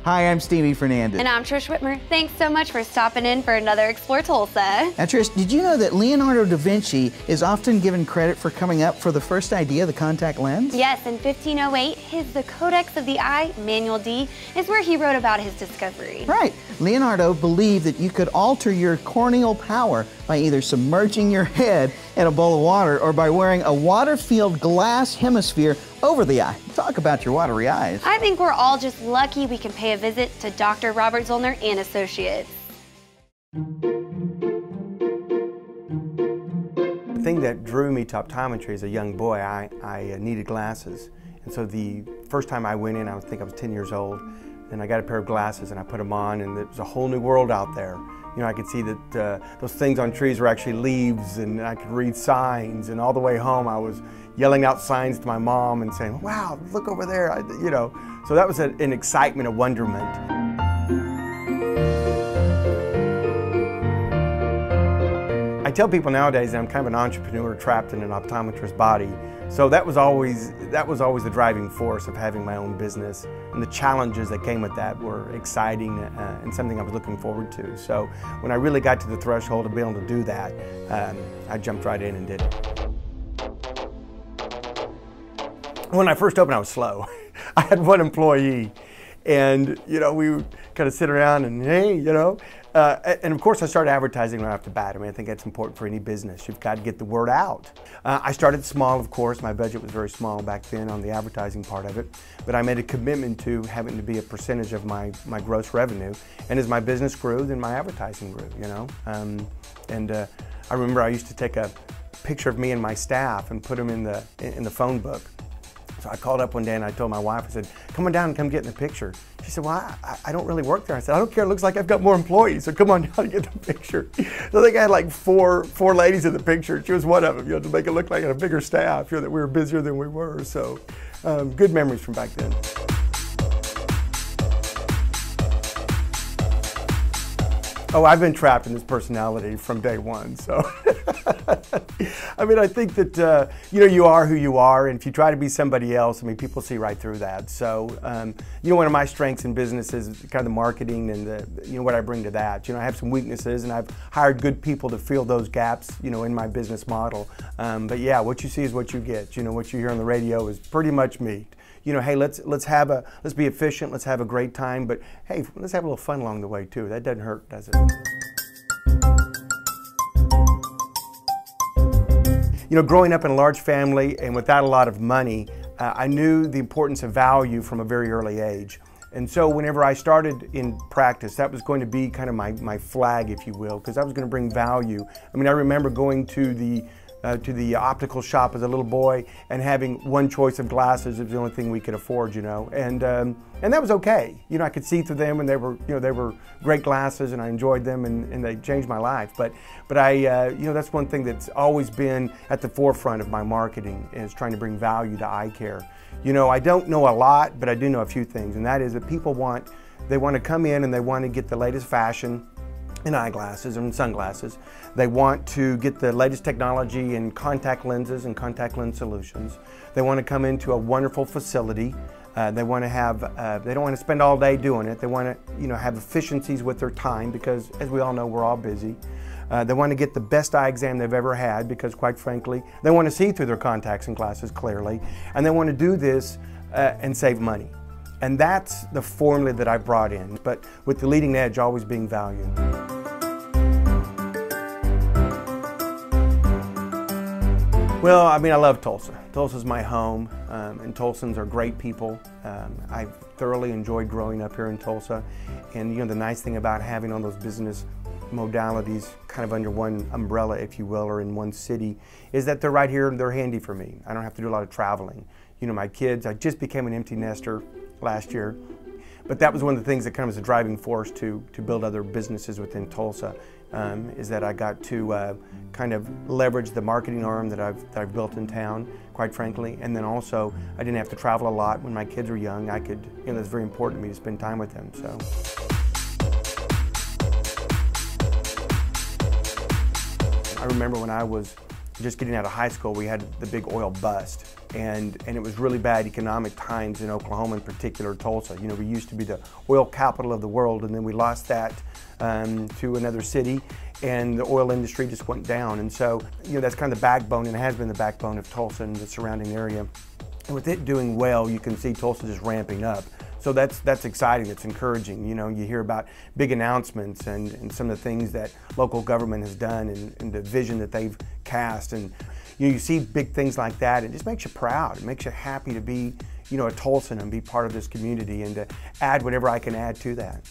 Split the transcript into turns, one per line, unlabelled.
Hi, I'm Stevie Fernandez.
And I'm Trish Whitmer. Thanks so much for stopping in for another Explore Tulsa.
Now Trish, did you know that Leonardo da Vinci is often given credit for coming up for the first idea, the contact lens?
Yes, in 1508, The Codex of the Eye, Manual D, is where he wrote about his discovery.
Right. Leonardo believed that you could alter your corneal power by either submerging your head in a bowl of water or by wearing a water-filled glass hemisphere over the eye. Talk about your watery eyes.
I think we're all just lucky we can pay a visit to Dr. Robert Zoellner and Associates.
The thing that drew me to optometry as a young boy, I needed glasses. And so the first time I went in, I think I was 10 years old, and I got a pair of glasses and I put them on, and there was a whole new world out there. You know, I could see that those things on trees were actually leaves, and I could read signs, and all the way home I was yelling out signs to my mom and saying, wow, look over there, you know. So that was an excitement, a wonderment. I tell people nowadays that I'm kind of an entrepreneur trapped in an optometrist's body. So that was always the driving force of having my own business, and the challenges that came with that were exciting and something I was looking forward to. So when I really got to the threshold of being able to do that, I jumped right in and did it. When I first opened, I was slow. I had one employee, and you know, we would kind of sit around and hey, you know, and of course I started advertising right off the bat. I mean, I think that's important for any business. You've got to get the word out. I started small, of course. My budget was very small back then on the advertising part of it, but I made a commitment to having to be a percentage of my gross revenue. And as my business grew, then my advertising grew, you know. I remember I used to take a picture of me and my staff and put them in the phone book. So I called up one day and I told my wife, I said, come on down and come get in the picture. She said, well, I don't really work there. I said, I don't care, it looks like I've got more employees, so come on down and get the picture. So I think I had like four ladies in the picture. She was one of them, you know, to make it look like I had a bigger staff, you know, that we were busier than we were. So good memories from back then. Oh, I've been trapped in this personality from day one, so. I mean, I think that, you know, you are who you are, and if you try to be somebody else, I mean, people see right through that. So, you know, one of my strengths in business is kind of the marketing and you know, what I bring to that. You know, I have some weaknesses, and I've hired good people to fill those gaps, you know, in my business model. But yeah, what you see is what you get. You know, what you hear on the radio is pretty much me. You know, hey, let's be efficient, let's have a great time, but hey, let's have a little fun along the way too. That doesn't hurt, does it? You know, growing up in a large family and without a lot of money, I knew the importance of value from a very early age. And so whenever I started in practice, that was going to be kind of my flag, if you will, because I was going to bring value. I mean, I remember going to the optical shop as a little boy and having one choice of glasses. It was the only thing we could afford, you know, and that was okay. You know, I could see through them, and they were, you know, they were great glasses, and I enjoyed them, and they changed my life. But I, you know, that's one thing that's always been at the forefront of my marketing, is trying to bring value to eye care. You know, I don't know a lot, but I do know a few things, and that is that people want to come in and they want to get the latest fashion in eyeglasses and sunglasses. They want to get the latest technology in contact lenses and contact lens solutions. They want to come into a wonderful facility. They want to have, they don't want to spend all day doing it. They want to, you know, have efficiencies with their time, because as we all know, we're all busy. They want to get the best eye exam they've ever had, because quite frankly, they want to see through their contacts and glasses clearly. And they want to do this and save money. And that's the formula that I brought in, but with the leading edge always being value. Well, I mean, I love Tulsa. Tulsa's my home, and Tulsans are great people. I've thoroughly enjoyed growing up here in Tulsa. And you know, the nice thing about having all those business modalities kind of under one umbrella, if you will, or in one city, is that they're right here and they're handy for me. I don't have to do a lot of traveling. You know, my kids, I just became an empty nester last year, but that was one of the things that kind of was a driving force to build other businesses within Tulsa, is that I got to kind of leverage the marketing arm that I've built in town, quite frankly, and then also I didn't have to travel a lot when my kids were young. I could, you know, that's very important to me to spend time with them. So. I remember when I was just getting out of high school, we had the big oil bust. and it was really bad economic times in Oklahoma, in particular Tulsa. You know, we used to be the oil capital of the world, and then we lost that to another city, and the oil industry just went down. And so, you know, that's kind of the backbone, and it has been the backbone of Tulsa and the surrounding area. And with it doing well, you can see Tulsa just ramping up. So that's exciting, it's encouraging. You know, you hear about big announcements and some of the things that local government has done and the vision that they've cast. And you know, you see big things like that, it just makes you proud. It makes you happy to be, you know, a Tulsan and be part of this community and to add whatever I can add to that.